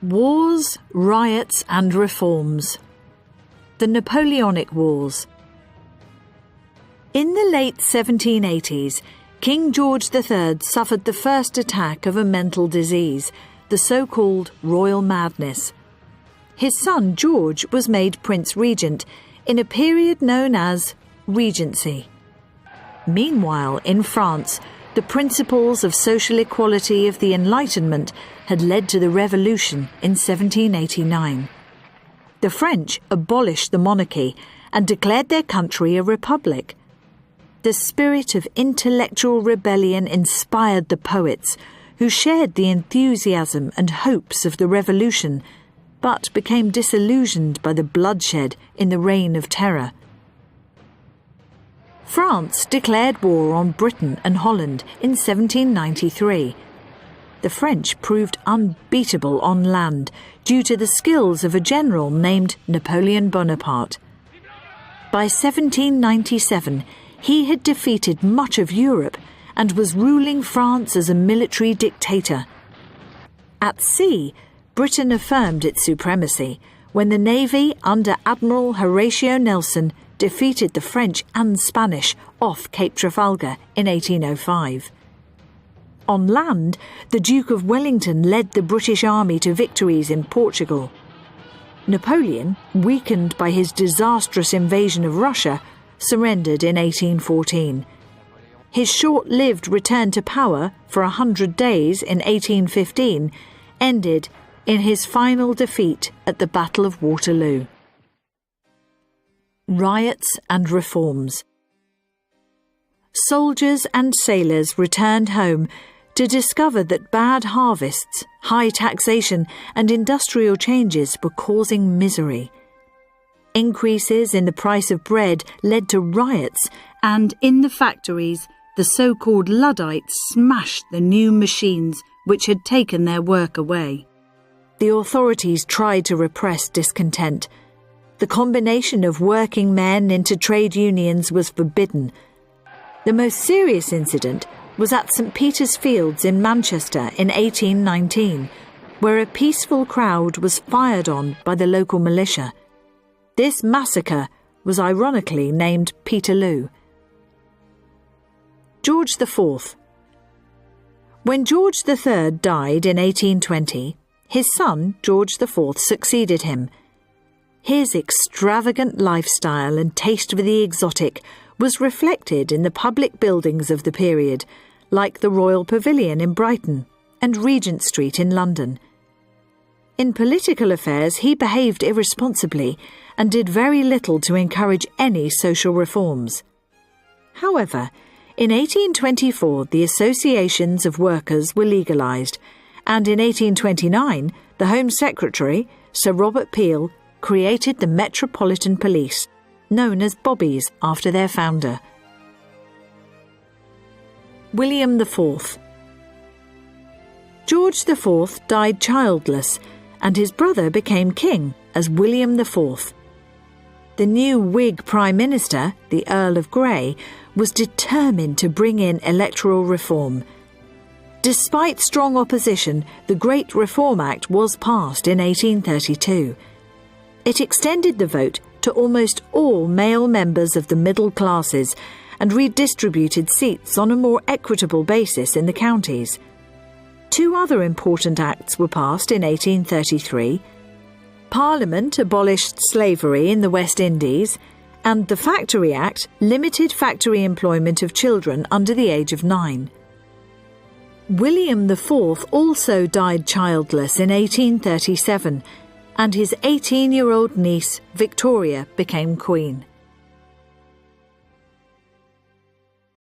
Wars, Riots and Reforms. The Napoleonic Wars. In the late 1780s, King George III suffered the first attack of a mental disease, the so-called royal madness. His son George was made Prince Regent in a period known as Regency. Meanwhile, in France, the principles of social equality of the Enlightenment had led to the Revolution in 1789. The French abolished the monarchy and declared their country a republic. The spirit of intellectual rebellion inspired the poets, who shared the enthusiasm and hopes of the Revolution, but became disillusioned by the bloodshed in the Reign of Terror. France declared war on Britain and Holland in 1793. The French proved unbeatable on land due to the skills of a general named Napoleon Bonaparte. By 1797, he had defeated much of Europe and was ruling France as a military dictator. At sea, Britain affirmed its supremacy when the Navy under Admiral Horatio Nelson defeated the French and Spanish off Cape Trafalgar in 1805. On land, the Duke of Wellington led the British Army to victories in Portugal. Napoleon, weakened by his disastrous invasion of Russia, surrendered in 1814. His short-lived return to power for 100 days in 1815 ended in his final defeat at the Battle of Waterloo. Riots and Reforms. Soldiers and sailors returned home to discover that bad harvests, high taxation and industrial changes were causing misery. Increases in the price of bread led to riots, and in the factories, the so-called Luddites smashed the new machines which had taken their work away. The authorities tried to repress discontent. The combination of working men into trade unions was forbidden. The most serious incident was at St. Peter's Fields in Manchester in 1819, where a peaceful crowd was fired on by the local militia. This massacre was ironically named Peterloo. George IV. When George III died in 1820, his son George IV succeeded him. His extravagant lifestyle and taste for the exotic was reflected in the public buildings of the period, like the Royal Pavilion in Brighton and Regent Street in London. In political affairs, he behaved irresponsibly and did very little to encourage any social reforms. However, in 1824 the associations of workers were legalised, and in 1829 the Home Secretary, Sir Robert Peel, created the Metropolitan Police, known as Bobbies after their founder. William IV. George IV died childless, and his brother became king as William IV. The new Whig Prime Minister, the Earl of Grey, was determined to bring in electoral reform. Despite strong opposition, the Great Reform Act was passed in 1832. It extended the vote to almost all male members of the middle classes and redistributed seats on a more equitable basis in the counties. Two other important acts were passed in 1833. Parliament abolished slavery in the West Indies, and the Factory Act limited factory employment of children under the age of 9. William IV also died childless in 1837, and his 18-year-old niece, Victoria, became Queen.